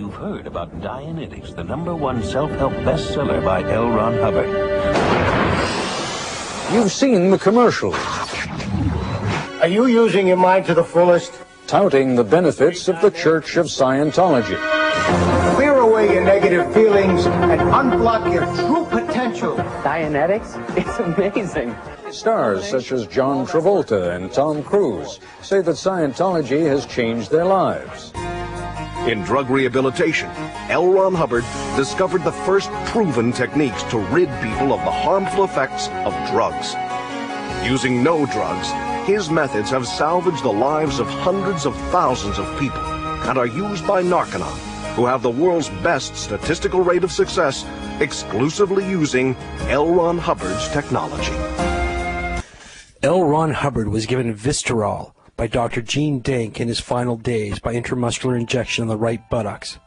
you've heard about Dianetics, the #1 self-help bestseller by L. Ron Hubbard. You've seen the commercials. Are you using your mind to the fullest? Touting the benefits of the Church of Scientology. Clear away your negative feelings and unblock your true potential. Dianetics? It's amazing. Stars such as John Travolta and Tom Cruise say that Scientology has changed their lives. In drug rehabilitation, L. Ron Hubbard discovered the first proven techniques to rid people of the harmful effects of drugs. Using no drugs, his methods have salvaged the lives of hundreds of thousands of people and are used by Narconon, who have the world's best statistical rate of success exclusively using L. Ron Hubbard's technology. L. Ron Hubbard was given Vistarol by Dr. Gene Dank in his final days by intramuscular injection on the right buttocks.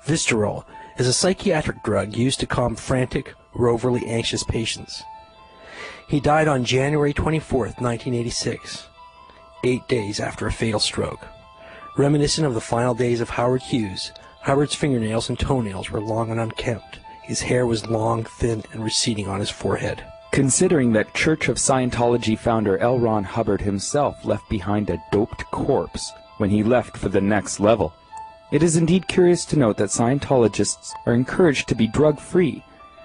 Vistarol is a psychiatric drug used to calm frantic or overly anxious patients. He died on January 24th, 1986, 8 days after a fatal stroke. Reminiscent of the final days of Howard Hughes, Hubbard's fingernails and toenails were long and unkempt. His hair was long, thin, and receding on his forehead. Considering that Church of Scientology founder L. Ron Hubbard himself left behind a doped corpse when he left for the next level, it is indeed curious to note that Scientologists are encouraged to be drug-free,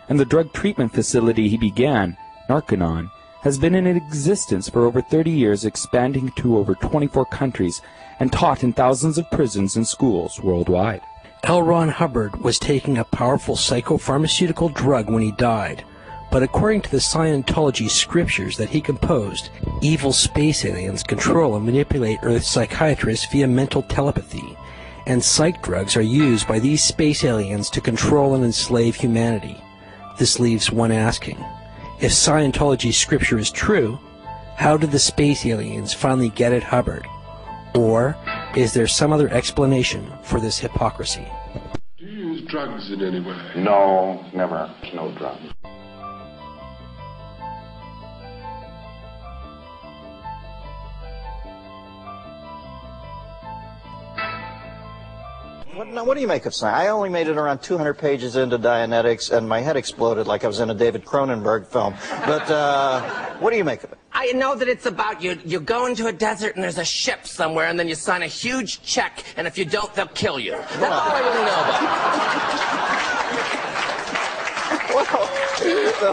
and the drug treatment facility he began, Narconon, has been in existence for over 30 years, expanding to over 24 countries and taught in thousands of prisons and schools worldwide. L. Ron Hubbard was taking a powerful psychopharmaceutical drug when he died, but according to the Scientology scriptures that he composed, evil space aliens control and manipulate Earth's psychiatrists via mental telepathy, and psych drugs are used by these space aliens to control and enslave humanity. This leaves one asking, if Scientology scripture is true, how did the space aliens finally get at Hubbard? Or is there some other explanation for this hypocrisy? Do you use drugs in any way? No, never. No drugs. What do you make of science? I only made it around 200 pages into Dianetics, and my head exploded like I was in a David Cronenberg film. But what do you make of it? I know that it's about you go into a desert and there's a ship somewhere, and then you sign a huge check, and if you don't, they'll kill you. That's all I really know about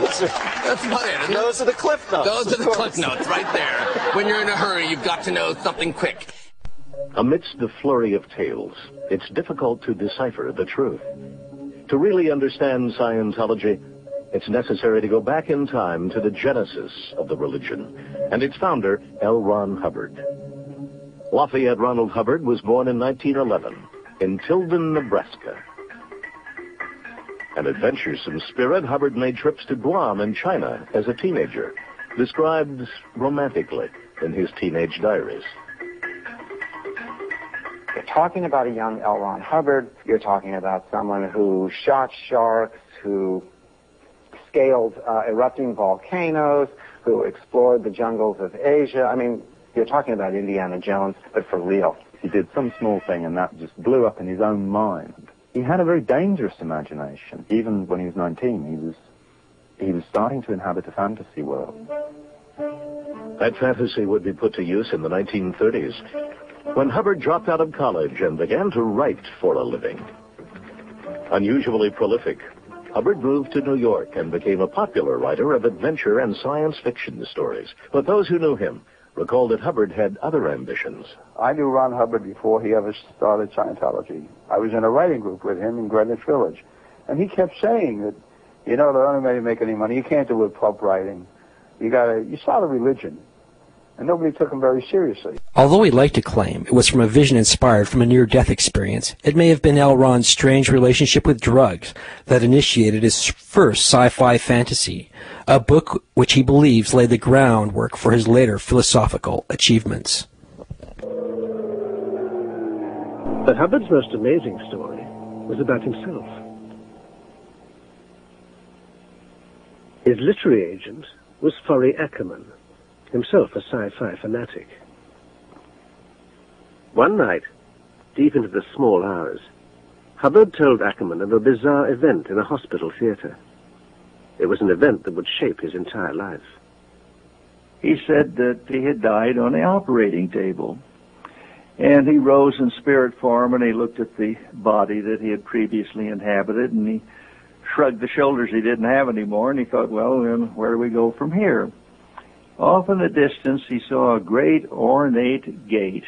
it. That's about it. Those are the cliff notes. Those are the cliff notes right there. When you're in a hurry, you've got to know something quick. Amidst the flurry of tales, it's difficult to decipher the truth. To really understand Scientology, it's necessary to go back in time to the genesis of the religion and its founder, L. Ron Hubbard. Lafayette Ronald Hubbard was born in 1911 in Tilden, Nebraska. An adventuresome spirit, Hubbard made trips to Guam and China as a teenager, described romantically in his teenage diaries. You're talking about a young L. Ron Hubbard. You're talking about someone who shot sharks, who scaled erupting volcanoes, who explored the jungles of Asia. I mean, you're talking about Indiana Jones, but for real. He did some small thing and that just blew up in his own mind. He had a very dangerous imagination. Even when he was 19, he was starting to inhabit a fantasy world. That fantasy would be put to use in the 1930s, when Hubbard dropped out of college and began to write for a living. Unusually prolific, Hubbard moved to New York and became a popular writer of adventure and science fiction stories. But those who knew him recalled that Hubbard had other ambitions. I knew Ron Hubbard before he ever started Scientology. I was in a writing group with him in Greenwich Village. And he kept saying that, you know, the only way to make any money, you can't do it with pulp writing. You start a religion. And nobody took him very seriously. Although he liked to claim it was from a vision inspired from a near-death experience, it may have been L. Ron's strange relationship with drugs that initiated his first sci-fi fantasy, a book which he believes laid the groundwork for his later philosophical achievements. But Hubbard's most amazing story was about himself. His literary agent was Forry Ackerman, himself a sci-fi fanatic. One night, deep into the small hours, Hubbard told Ackerman of a bizarre event in a hospital theater. It was an event that would shape his entire life. He said that he had died on the operating table. And he rose in spirit form, and he looked at the body that he had previously inhabited, and he shrugged the shoulders he didn't have anymore, and he thought, well, then where do we go from here? Off in the distance, he saw a great ornate gate,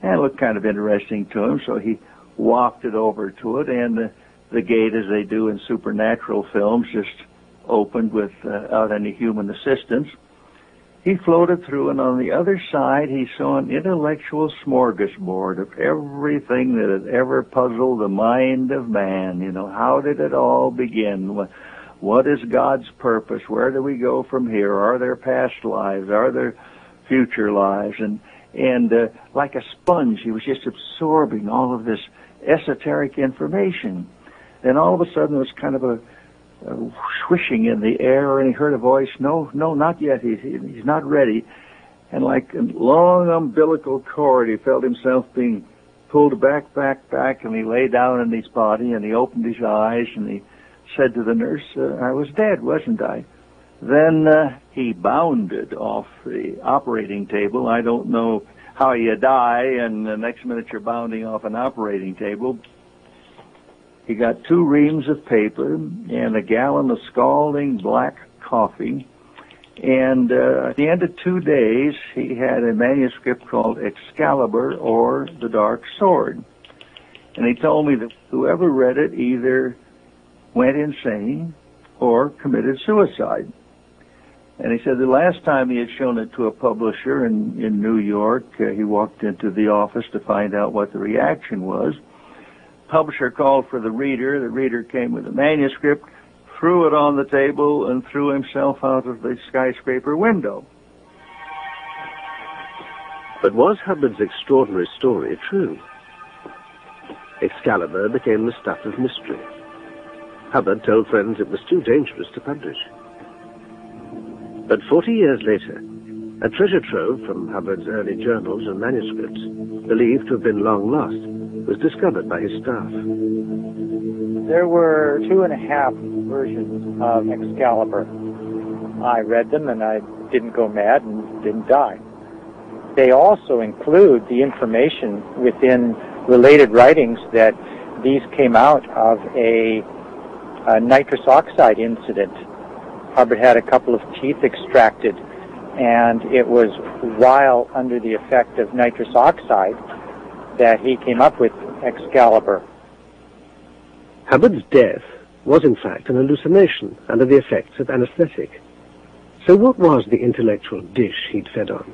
and it looked kind of interesting to him, so he wafted over to it, and the gate, as they do in supernatural films, just opened without any human assistance. He floated through, and on the other side, he saw an intellectual smorgasbord of everything that had ever puzzled the mind of man. You know, how did it all begin? What is God's purpose? Where do we go from here? Are there past lives? Are there future lives? And like a sponge, he was just absorbing all of this esoteric information. Then all of a sudden, there was kind of a swishing in the air, and he heard a voice, no, not yet, he's not ready. And like a long umbilical cord, he felt himself being pulled back, and he lay down in his body, and he opened his eyes, and he said to the nurse, I was dead, wasn't I? Then he bounded off the operating table. I don't know how you die, and the next minute you're bounding off an operating table. He got 2 reams of paper and a gallon of scalding black coffee. And at the end of 2 days, he had a manuscript called Excalibur, or The Dark Sword. And he told me that whoever read it either went insane or committed suicide. And he said the last time he had shown it to a publisher in New York, he walked into the office to find out what the reaction was. Publisher called for the reader came with a manuscript, threw it on the table, and threw himself out of the skyscraper window. But was Hubbard's extraordinary story true? Excalibur became the stuff of mystery. Hubbard told friends it was too dangerous to publish. But 40 years later, a treasure trove from Hubbard's early journals and manuscripts, believed to have been long lost, was discovered by his staff. There were 2.5 versions of Excalibur. I read them, and I didn't go mad and didn't die. They also include the information within related writings that these came out of a nitrous oxide incident. Hubbard had a couple of teeth extracted, and it was while under the effect of nitrous oxide that he came up with Excalibur. Hubbard's death was in fact an hallucination under the effects of anesthetic. So what was the intellectual dish he'd fed on?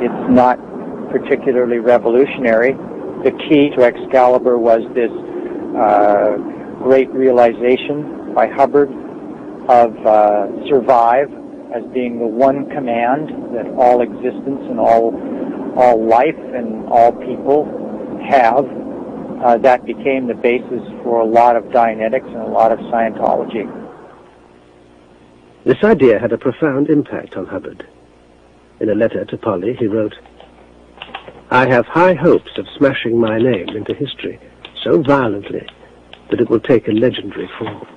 It's not particularly revolutionary. The key to Excalibur was this great realization by Hubbard of survive as being the one command that all existence and all life and all people have. That became the basis for a lot of Dianetics and a lot of Scientology. This idea had a profound impact on Hubbard. In a letter to Polly, he wrote, I have high hopes of smashing my name into history so violently that it will take a legendary form.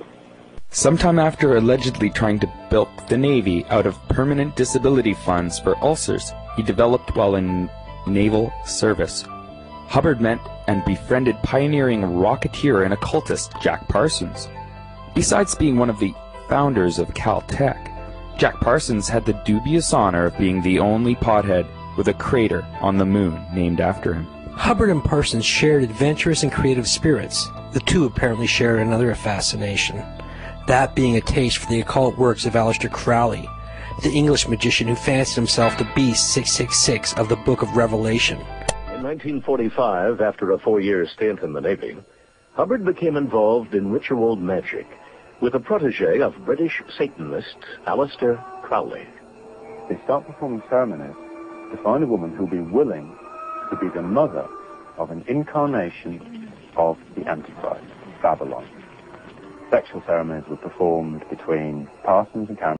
Sometime after allegedly trying to bilk the Navy out of permanent disability funds for ulcers he developed while in naval service, Hubbard met and befriended pioneering rocketeer and occultist Jack Parsons. Besides being one of the founders of Caltech, Jack Parsons had the dubious honor of being the only pothead with a crater on the moon named after him. Hubbard and Parsons shared adventurous and creative spirits. The two apparently shared another fascination, that being a taste for the occult works of Aleister Crowley, the English magician who fancied himself the Beast 666 of the Book of Revelation. In 1945, after a 4-year stint in the Navy, Hubbard became involved in ritual magic with a protege of British Satanist Aleister Crowley. They start performing ceremonies to find a woman who'll be willing to be the mother of an incarnation of the Antichrist, Babylon. Sexual ceremonies were performed between Parsons and Karen